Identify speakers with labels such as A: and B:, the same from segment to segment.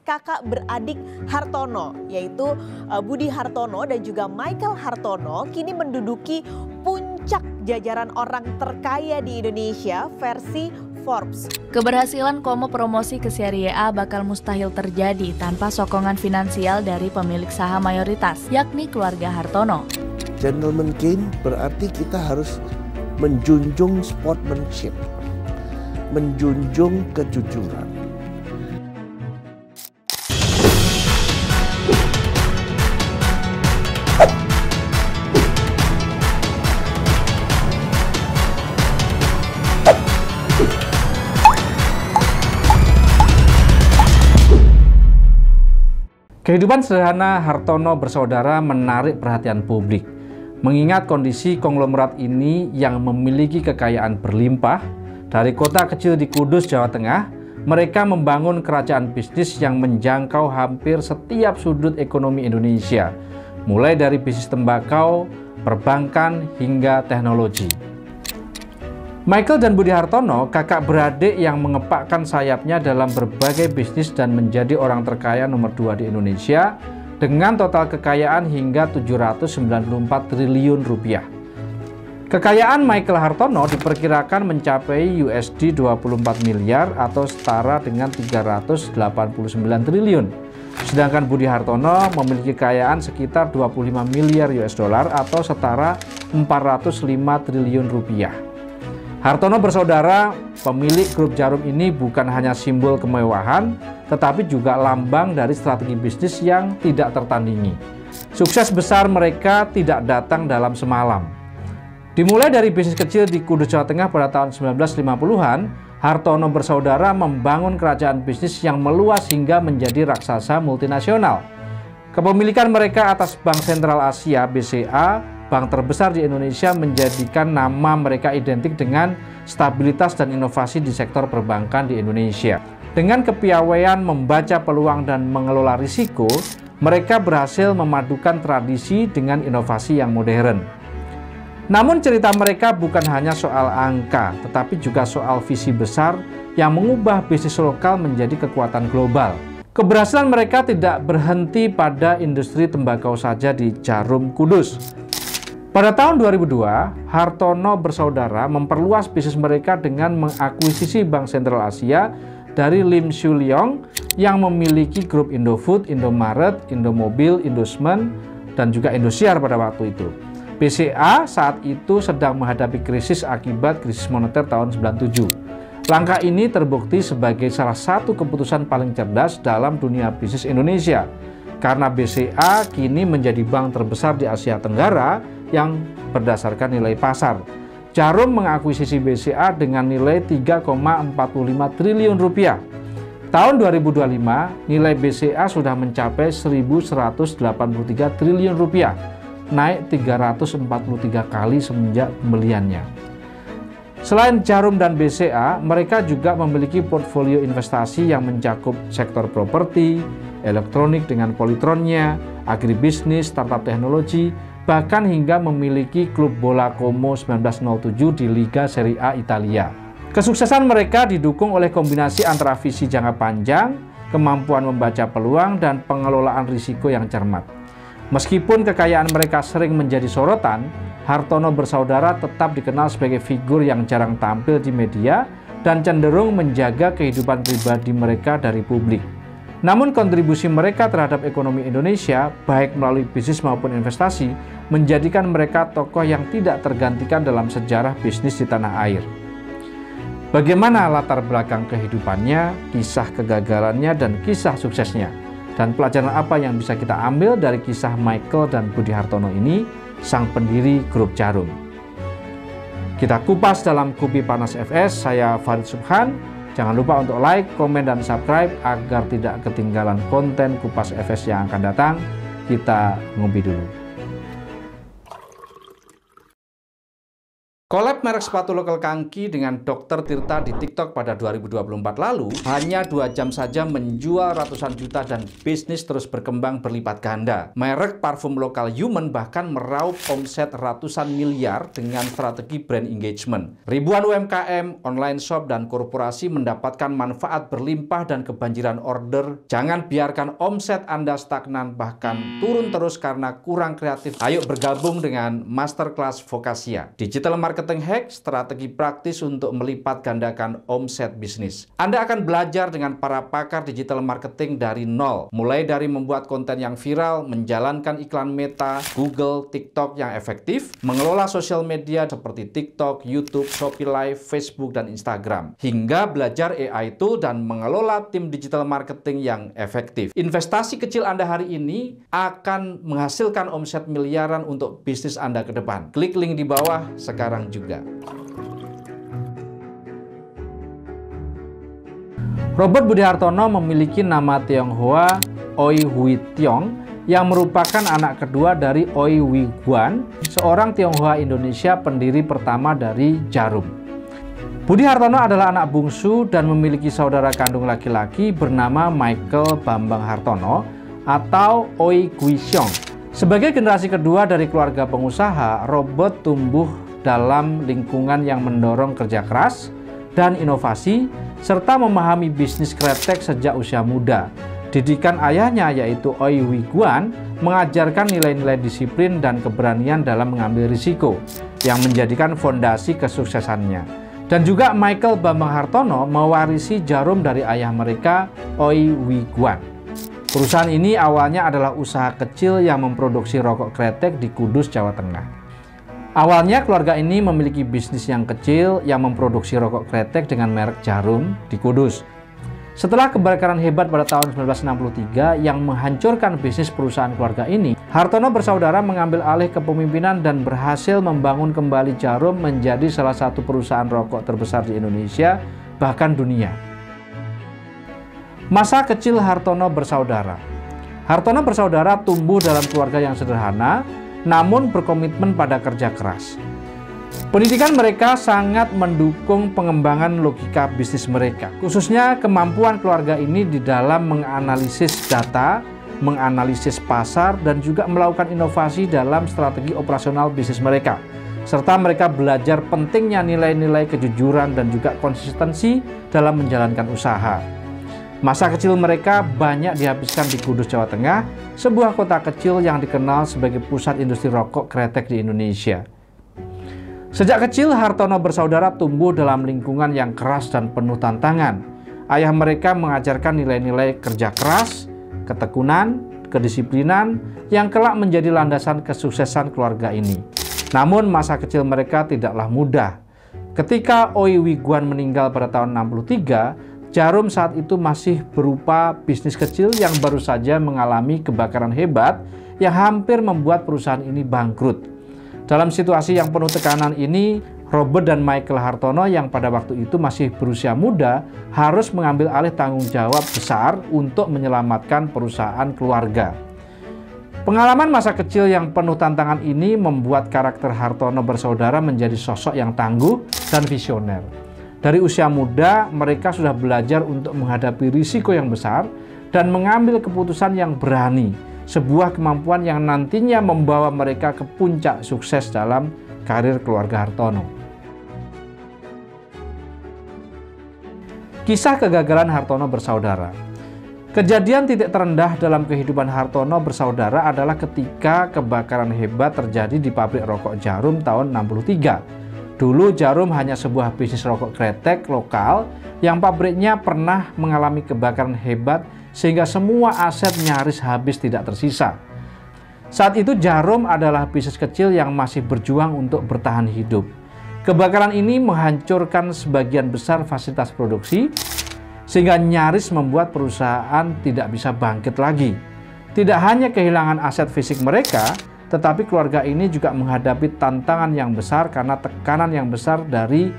A: kakak beradik Hartono, yaitu Budi Hartono dan juga Michael Hartono kini menduduki puncak jajaran orang terkaya di Indonesia versi Forbes.
B: Keberhasilan Como promosi ke Serie A bakal mustahil terjadi tanpa sokongan finansial dari pemilik saham mayoritas, yakni keluarga Hartono.
C: Gentleman game berarti kita harus menjunjung sportsmanship, menjunjung kejujuran.
D: Kehidupan sederhana Hartono bersaudara menarik perhatian publik, mengingat kondisi konglomerat ini yang memiliki kekayaan berlimpah. Dari kota kecil di Kudus, Jawa Tengah, mereka membangun kerajaan bisnis yang menjangkau hampir setiap sudut ekonomi Indonesia, mulai dari bisnis tembakau, perbankan, hingga teknologi. Michael dan Budi Hartono, kakak beradik yang mengepakkan sayapnya dalam berbagai bisnis dan menjadi orang terkaya nomor 2 di Indonesia dengan total kekayaan hingga 794 triliun rupiah. Kekayaan Michael Hartono diperkirakan mencapai USD 24 miliar atau setara dengan 389 triliun. Sedangkan Budi Hartono memiliki kekayaan sekitar 25 miliar US dollar atau setara 405 triliun rupiah. Hartono bersaudara, pemilik grup Jarum ini bukan hanya simbol kemewahan, tetapi juga lambang dari strategi bisnis yang tidak tertandingi. Sukses besar mereka tidak datang dalam semalam. Dimulai dari bisnis kecil di Kudus, Jawa Tengah pada tahun 1950-an, Hartono bersaudara membangun kerajaan bisnis yang meluas hingga menjadi raksasa multinasional. Kepemilikan mereka atas Bank Sentral Asia (BCA), bank terbesar di Indonesia, menjadikan nama mereka identik dengan stabilitas dan inovasi di sektor perbankan di Indonesia. Dengan kepiawaian membaca peluang dan mengelola risiko, mereka berhasil memadukan tradisi dengan inovasi yang modern. Namun cerita mereka bukan hanya soal angka, tetapi juga soal visi besar yang mengubah bisnis lokal menjadi kekuatan global. Keberhasilan mereka tidak berhenti pada industri tembakau saja di Jarum, Kudus. Pada tahun 2002, Hartono bersaudara memperluas bisnis mereka dengan mengakuisisi Bank Sentral Asia dari Lim Siu Leong yang memiliki grup Indofood, Indomaret, Indomobil, Indosmen, dan juga Indosiar pada waktu itu. BCA saat itu sedang menghadapi krisis akibat krisis moneter tahun 97. Langkah ini terbukti sebagai salah satu keputusan paling cerdas dalam dunia bisnis Indonesia, karena BCA kini menjadi bank terbesar di Asia Tenggara yang berdasarkan nilai pasar. Jarum mengakuisisi BCA dengan nilai 3,45 triliun rupiah. Tahun 2025, nilai BCA sudah mencapai 1.183 triliun rupiah, naik 343 kali semenjak pembeliannya. Selain Jarum dan BCA, mereka juga memiliki portfolio investasi yang mencakup sektor properti, elektronik dengan Polytronnya, agribisnis, startup teknologi, bahkan hingga memiliki klub bola Como 1907 di Liga Serie A Italia. Kesuksesan mereka didukung oleh kombinasi antara visi jangka panjang, kemampuan membaca peluang, dan pengelolaan risiko yang cermat. Meskipun kekayaan mereka sering menjadi sorotan, Hartono bersaudara tetap dikenal sebagai figur yang jarang tampil di media dan cenderung menjaga kehidupan pribadi mereka dari publik. Namun kontribusi mereka terhadap ekonomi Indonesia, baik melalui bisnis maupun investasi, menjadikan mereka tokoh yang tidak tergantikan dalam sejarah bisnis di tanah air. Bagaimana latar belakang kehidupannya, kisah kegagalannya, dan kisah suksesnya? Dan pelajaran apa yang bisa kita ambil dari kisah Michael dan Budi Hartono ini, sang pendiri grup Jarum? Kita kupas dalam Kupi Panas FS, saya Farid Subhan. Jangan lupa untuk like, komen, dan subscribe agar tidak ketinggalan konten Kupas FS yang akan datang. Kita ngopi dulu. Collab merek sepatu lokal Kangki dengan Dr. Tirta di TikTok pada 2024 lalu hanya 2 jam saja menjual ratusan juta dan bisnis terus berkembang berlipat ganda. Merek parfum lokal Human bahkan meraup omset ratusan miliar dengan strategi brand engagement. Ribuan UMKM, online shop, dan korporasi mendapatkan manfaat berlimpah dan kebanjiran order. Jangan biarkan omset Anda stagnan bahkan turun terus karena kurang kreatif. Ayo bergabung dengan Masterclass Vokasia. Digital Marketing Hack, strategi praktis untuk melipat gandakan omset bisnis. Anda akan belajar dengan para pakar digital marketing dari nol, mulai dari membuat konten yang viral, menjalankan iklan Meta, Google, TikTok yang efektif, mengelola sosial media seperti TikTok, YouTube, Shopee Live, Facebook, dan Instagram, hingga belajar AI tool dan mengelola tim digital marketing yang efektif. Investasi kecil Anda hari ini akan menghasilkan omset miliaran untuk bisnis Anda ke depan. Klik link di bawah sekarang juga. Robert Budi Hartono memiliki nama Tionghoa Oi Hui Tiong yang merupakan anak kedua dari Oi Hui Guan, seorang Tionghoa Indonesia pendiri pertama dari Djarum. Budi Hartono adalah anak bungsu dan memiliki saudara kandung laki-laki bernama Michael Bambang Hartono atau Oi Gui Xiong. Sebagai generasi kedua dari keluarga pengusaha, Robert tumbuh dalam lingkungan yang mendorong kerja keras dan inovasi, serta memahami bisnis kretek sejak usia muda. Didikan ayahnya, yaitu Oi Hui Guan, mengajarkan nilai-nilai disiplin dan keberanian dalam mengambil risiko, yang menjadikan fondasi kesuksesannya. Dan juga Michael Bambang Hartono mewarisi Djarum dari ayah mereka, Oi Hui Guan. Perusahaan ini awalnya adalah usaha kecil yang memproduksi rokok kretek di Kudus, Jawa Tengah. Awalnya keluarga ini memiliki bisnis yang kecil yang memproduksi rokok kretek dengan merek Djarum di Kudus. Setelah kebakaran hebat pada tahun 1963 yang menghancurkan bisnis perusahaan keluarga ini, Hartono bersaudara mengambil alih kepemimpinan dan berhasil membangun kembali Djarum menjadi salah satu perusahaan rokok terbesar di Indonesia, bahkan dunia. Masa kecil Hartono bersaudara. Hartono bersaudara tumbuh dalam keluarga yang sederhana, namun berkomitmen pada kerja keras. Pendidikan mereka sangat mendukung pengembangan logika bisnis mereka, khususnya kemampuan keluarga ini di dalam menganalisis data, menganalisis pasar, dan juga melakukan inovasi dalam strategi operasional bisnis mereka. Serta mereka belajar pentingnya nilai-nilai kejujuran dan juga konsistensi dalam menjalankan usaha. Masa kecil mereka banyak dihabiskan di Kudus, Jawa Tengah, sebuah kota kecil yang dikenal sebagai pusat industri rokok kretek di Indonesia. Sejak kecil, Hartono bersaudara tumbuh dalam lingkungan yang keras dan penuh tantangan. Ayah mereka mengajarkan nilai-nilai kerja keras, ketekunan, kedisiplinan, yang kelak menjadi landasan kesuksesan keluarga ini. Namun, masa kecil mereka tidaklah mudah. Ketika Oi Hui Guan meninggal pada tahun 1963, Djarum saat itu masih berupa bisnis kecil yang baru saja mengalami kebakaran hebat yang hampir membuat perusahaan ini bangkrut. Dalam situasi yang penuh tekanan ini, Robert dan Michael Hartono yang pada waktu itu masih berusia muda harus mengambil alih tanggung jawab besar untuk menyelamatkan perusahaan keluarga. Pengalaman masa kecil yang penuh tantangan ini membuat karakter Hartono bersaudara menjadi sosok yang tangguh dan visioner. Dari usia muda, mereka sudah belajar untuk menghadapi risiko yang besar dan mengambil keputusan yang berani, sebuah kemampuan yang nantinya membawa mereka ke puncak sukses dalam karir keluarga Hartono. Kisah kegagalan Hartono bersaudara. Kejadian titik terendah dalam kehidupan Hartono bersaudara adalah ketika kebakaran hebat terjadi di pabrik rokok Djarum tahun 1963. Dulu Djarum hanya sebuah bisnis rokok kretek lokal yang pabriknya pernah mengalami kebakaran hebat sehingga semua aset nyaris habis tidak tersisa. Saat itu Djarum adalah bisnis kecil yang masih berjuang untuk bertahan hidup. Kebakaran ini menghancurkan sebagian besar fasilitas produksi sehingga nyaris membuat perusahaan tidak bisa bangkit lagi. Tidak hanya kehilangan aset fisik mereka, tetapi keluarga ini juga menghadapi tantangan yang besar karena tekanan yang besar dari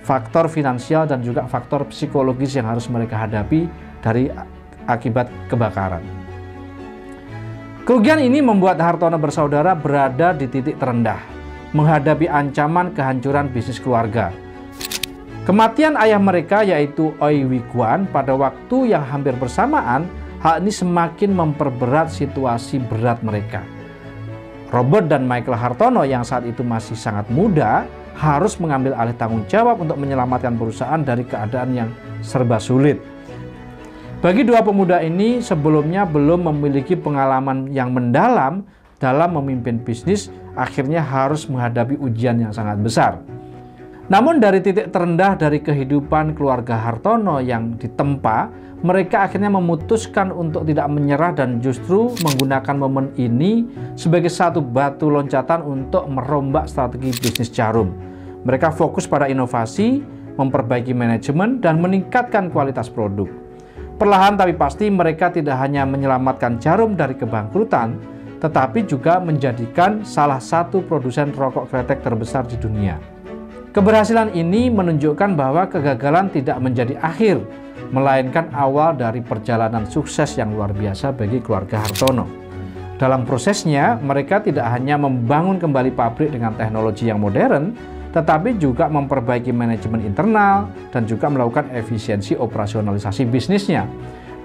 D: faktor finansial dan juga faktor psikologis yang harus mereka hadapi dari akibat kebakaran. Kerugian ini membuat Hartono bersaudara berada di titik terendah. menghadapi ancaman kehancuran bisnis keluarga. Kematian ayah mereka yaitu Oi Wiguan pada waktu yang hampir bersamaan, hal ini semakin memperberat situasi berat mereka. Robert dan Michael Hartono yang saat itu masih sangat muda harus mengambil alih tanggung jawab untuk menyelamatkan perusahaan dari keadaan yang serba sulit. Bagi dua pemuda ini sebelumnya belum memiliki pengalaman yang mendalam dalam memimpin bisnis, akhirnya harus menghadapi ujian yang sangat besar. Namun dari titik terendah dari kehidupan keluarga Hartono yang ditempa, mereka akhirnya memutuskan untuk tidak menyerah dan justru menggunakan momen ini sebagai satu batu loncatan untuk merombak strategi bisnis jarum. Mereka fokus pada inovasi, memperbaiki manajemen, dan meningkatkan kualitas produk. Perlahan tapi pasti mereka tidak hanya menyelamatkan jarum dari kebangkrutan, tetapi juga menjadikan salah satu produsen rokok kretek terbesar di dunia. Keberhasilan ini menunjukkan bahwa kegagalan tidak menjadi akhir, melainkan awal dari perjalanan sukses yang luar biasa bagi keluarga Hartono. Dalam prosesnya, mereka tidak hanya membangun kembali pabrik dengan teknologi yang modern, tetapi juga memperbaiki manajemen internal dan juga melakukan efisiensi operasionalisasi bisnisnya.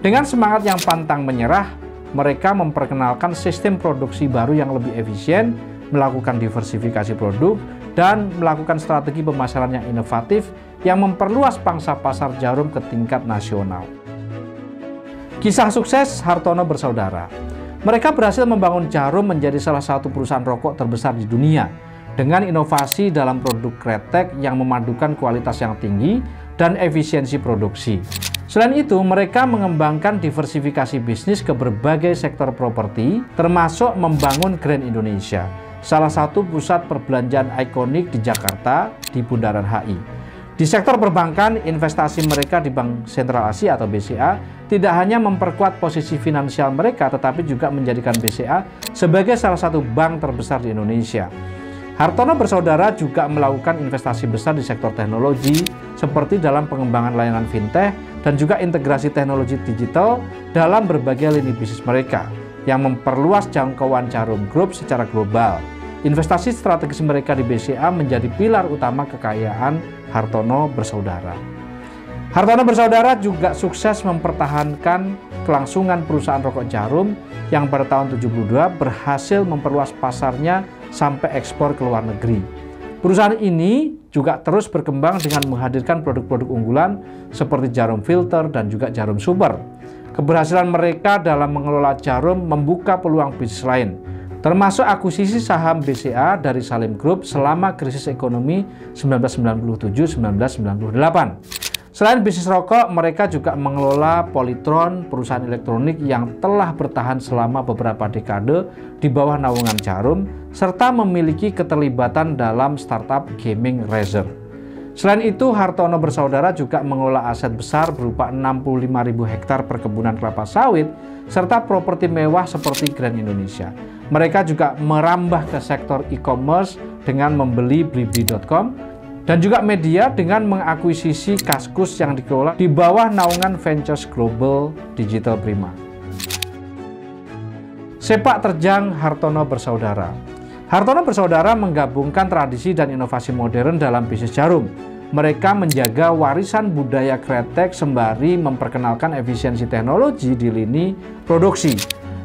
D: Dengan semangat yang pantang menyerah, mereka memperkenalkan sistem produksi baru yang lebih efisien, melakukan diversifikasi produk, dan melakukan strategi pemasaran yang inovatif yang memperluas pangsa pasar jarum ke tingkat nasional. Kisah sukses Hartono bersaudara. Mereka berhasil membangun Jarum menjadi salah satu perusahaan rokok terbesar di dunia dengan inovasi dalam produk kretek yang memadukan kualitas yang tinggi dan efisiensi produksi. Selain itu, mereka mengembangkan diversifikasi bisnis ke berbagai sektor properti, termasuk membangun Grand Indonesia, salah satu pusat perbelanjaan ikonik di Jakarta di Bundaran HI. Di sektor perbankan, investasi mereka di Bank Sentral Asia atau BCA tidak hanya memperkuat posisi finansial mereka, tetapi juga menjadikan BCA sebagai salah satu bank terbesar di Indonesia. Hartono bersaudara juga melakukan investasi besar di sektor teknologi, seperti dalam pengembangan layanan fintech dan juga integrasi teknologi digital dalam berbagai lini bisnis mereka, yang memperluas jangkauan Jarum Group secara global. Investasi strategis mereka di BCA menjadi pilar utama kekayaan Hartono bersaudara. Hartono bersaudara juga sukses mempertahankan kelangsungan perusahaan rokok Jarum yang pada tahun 72 berhasil memperluas pasarnya sampai ekspor ke luar negeri. Perusahaan ini juga terus berkembang dengan menghadirkan produk-produk unggulan seperti Jarum Filter dan juga Jarum Super. Keberhasilan mereka dalam mengelola Jarum membuka peluang bisnis lain, termasuk akuisisi saham BCA dari Salim Group selama krisis ekonomi 1997-1998. Selain bisnis rokok, mereka juga mengelola Polytron, perusahaan elektronik yang telah bertahan selama beberapa dekade di bawah naungan Jarum, serta memiliki keterlibatan dalam startup gaming Razer. Selain itu, Hartono bersaudara juga mengelola aset besar berupa 65.000 hektar perkebunan kelapa sawit, serta properti mewah seperti Grand Indonesia. Mereka juga merambah ke sektor e-commerce dengan membeli Blibli.com, dan juga media dengan mengakuisisi Kaskus yang dikelola di bawah naungan Ventures Global Digital Prima. Sepak terjang Hartono bersaudara. Hartono bersaudara menggabungkan tradisi dan inovasi modern dalam bisnis jarum. Mereka menjaga warisan budaya kretek sembari memperkenalkan efisiensi teknologi di lini produksi.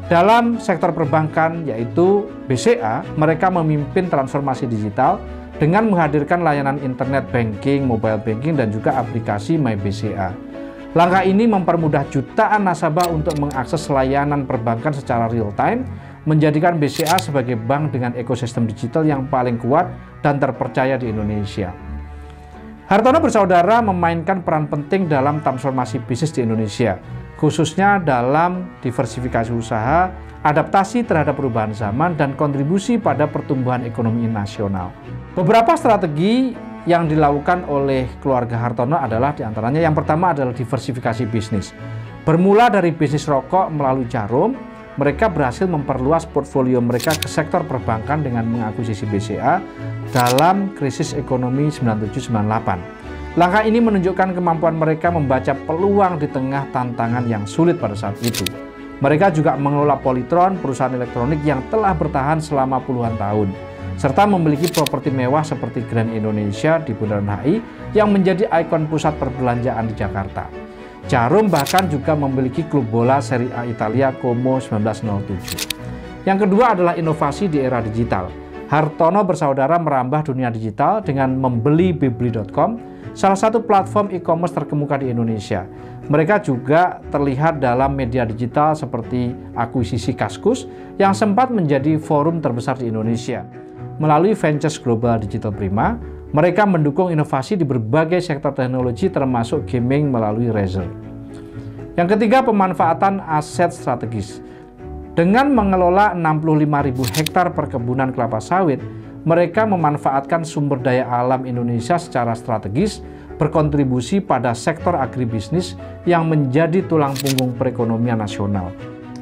D: Dalam sektor perbankan yaitu BCA, mereka memimpin transformasi digital dengan menghadirkan layanan internet banking, mobile banking, dan juga aplikasi MyBCA. Langkah ini mempermudah jutaan nasabah untuk mengakses layanan perbankan secara real-time, menjadikan BCA sebagai bank dengan ekosistem digital yang paling kuat dan terpercaya di Indonesia. Hartono bersaudara memainkan peran penting dalam transformasi bisnis di Indonesia, khususnya dalam diversifikasi usaha, adaptasi terhadap perubahan zaman, dan kontribusi pada pertumbuhan ekonomi nasional. Beberapa strategi yang dilakukan oleh keluarga Hartono adalah diantaranya yang pertama adalah diversifikasi bisnis. Bermula dari bisnis rokok melalui Jarum, mereka berhasil memperluas portfolio mereka ke sektor perbankan dengan mengakuisisi BCA dalam krisis ekonomi 97-98. Langkah ini menunjukkan kemampuan mereka membaca peluang di tengah tantangan yang sulit pada saat itu. Mereka juga mengelola Polytron, perusahaan elektronik yang telah bertahan selama puluhan tahun. serta memiliki properti mewah seperti Grand Indonesia di Bundaran HI yang menjadi ikon pusat perbelanjaan di Jakarta. Djarum bahkan juga memiliki klub bola Serie A Italia Como 1907. Yang kedua adalah inovasi di era digital. Hartono bersaudara merambah dunia digital dengan membeli Bibli.com, salah satu platform e-commerce terkemuka di Indonesia. Mereka juga terlihat dalam media digital seperti akuisisi Kaskus yang sempat menjadi forum terbesar di Indonesia. Melalui Ventures Global Digital Prima, mereka mendukung inovasi di berbagai sektor teknologi termasuk gaming melalui Razer. Yang ketiga, pemanfaatan aset strategis. Dengan mengelola 65.000 hektar perkebunan kelapa sawit, mereka memanfaatkan sumber daya alam Indonesia secara strategis, berkontribusi pada sektor agribisnis yang menjadi tulang punggung perekonomian nasional.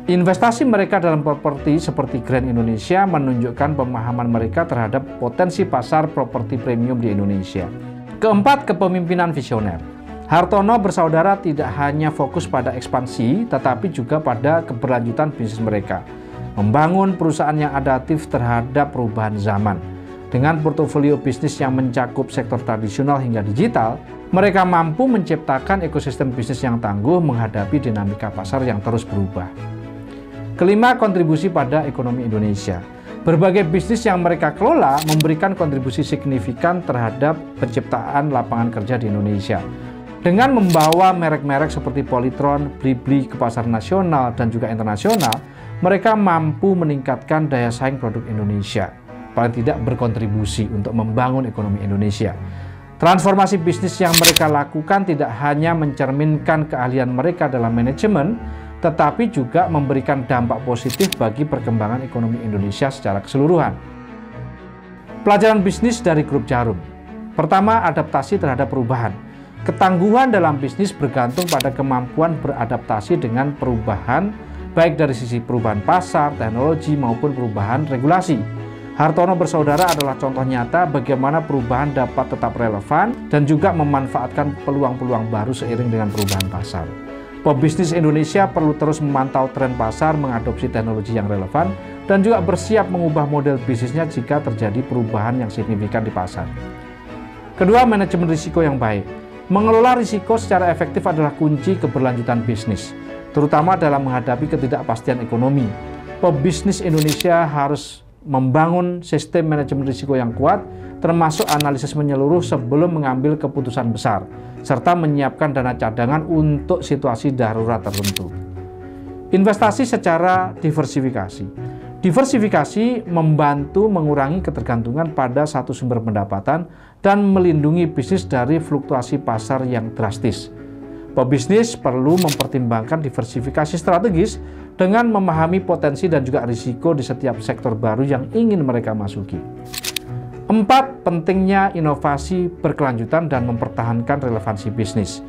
D: Investasi mereka dalam properti seperti Grand Indonesia menunjukkan pemahaman mereka terhadap potensi pasar properti premium di Indonesia. Keempat, kepemimpinan visioner. Hartono bersaudara tidak hanya fokus pada ekspansi, tetapi juga pada keberlanjutan bisnis mereka. Membangun perusahaan yang adaptif terhadap perubahan zaman. Dengan portofolio bisnis yang mencakup sektor tradisional hingga digital, mereka mampu menciptakan ekosistem bisnis yang tangguh menghadapi dinamika pasar yang terus berubah. Kelima, kontribusi pada ekonomi Indonesia. Berbagai bisnis yang mereka kelola memberikan kontribusi signifikan terhadap penciptaan lapangan kerja di Indonesia. Dengan membawa merek-merek seperti Polytron, Blibli ke pasar nasional dan juga internasional, mereka mampu meningkatkan daya saing produk Indonesia. Paling tidak berkontribusi untuk membangun ekonomi Indonesia. Transformasi bisnis yang mereka lakukan tidak hanya mencerminkan keahlian mereka dalam manajemen, tetapi juga memberikan dampak positif bagi perkembangan ekonomi Indonesia secara keseluruhan. Pelajaran bisnis dari grup Djarum. Pertama, adaptasi terhadap perubahan. Ketangguhan dalam bisnis bergantung pada kemampuan beradaptasi dengan perubahan, baik dari sisi perubahan pasar, teknologi, maupun perubahan regulasi. Hartono bersaudara adalah contoh nyata bagaimana perubahan dapat tetap relevan dan juga memanfaatkan peluang-peluang baru seiring dengan perubahan pasar. Pebisnis Indonesia perlu terus memantau tren pasar, mengadopsi teknologi yang relevan, dan juga bersiap mengubah model bisnisnya jika terjadi perubahan yang signifikan di pasar. Kedua, manajemen risiko yang baik. Mengelola risiko secara efektif adalah kunci keberlanjutan bisnis, terutama dalam menghadapi ketidakpastian ekonomi. Pebisnis Indonesia harus membangun sistem manajemen risiko yang kuat, termasuk analisis menyeluruh sebelum mengambil keputusan besar, serta menyiapkan dana cadangan untuk situasi darurat tertentu. Investasi secara diversifikasi. Diversifikasi membantu mengurangi ketergantungan pada satu sumber pendapatan dan melindungi bisnis dari fluktuasi pasar yang drastis. Pebisnis perlu mempertimbangkan diversifikasi strategis dengan memahami potensi dan juga risiko di setiap sektor baru yang ingin mereka masuki. 4. Pentingnya inovasi berkelanjutan dan mempertahankan relevansi bisnis.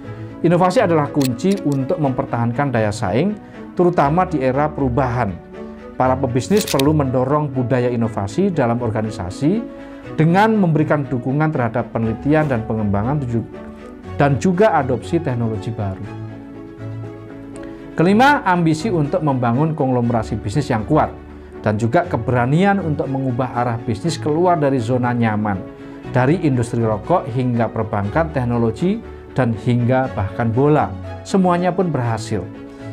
D: Inovasi adalah kunci untuk mempertahankan daya saing, terutama di era perubahan. Para pebisnis perlu mendorong budaya inovasi dalam organisasi dengan memberikan dukungan terhadap penelitian dan pengembangan dan juga adopsi teknologi baru. Kelima, ambisi untuk membangun konglomerasi bisnis yang kuat dan juga keberanian untuk mengubah arah bisnis keluar dari zona nyaman, dari industri rokok hingga perbankan, teknologi, dan hingga bahkan bola. Semuanya pun berhasil.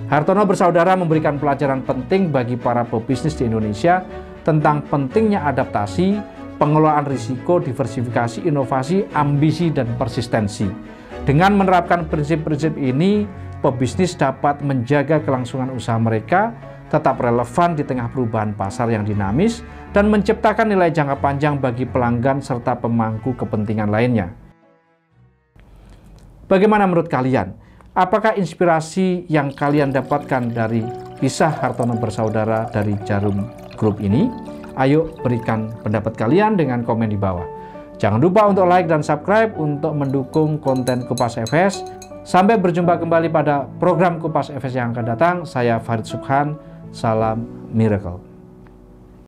D: Hartono bersaudara memberikan pelajaran penting bagi para pebisnis di Indonesia tentang pentingnya adaptasi, pengelolaan risiko, diversifikasi, inovasi, ambisi, dan persistensi. Dengan menerapkan prinsip-prinsip ini, pebisnis dapat menjaga kelangsungan usaha mereka, tetap relevan di tengah perubahan pasar yang dinamis, dan menciptakan nilai jangka panjang bagi pelanggan serta pemangku kepentingan lainnya. Bagaimana menurut kalian? Apakah inspirasi yang kalian dapatkan dari kisah Hartono bersaudara dari Djarum Group ini? Ayo berikan pendapat kalian dengan komen di bawah. Jangan lupa untuk like dan subscribe untuk mendukung konten Kupas FS. Sampai berjumpa kembali pada program Kupas FS yang akan datang. Saya Farid Subhan, salam miracle.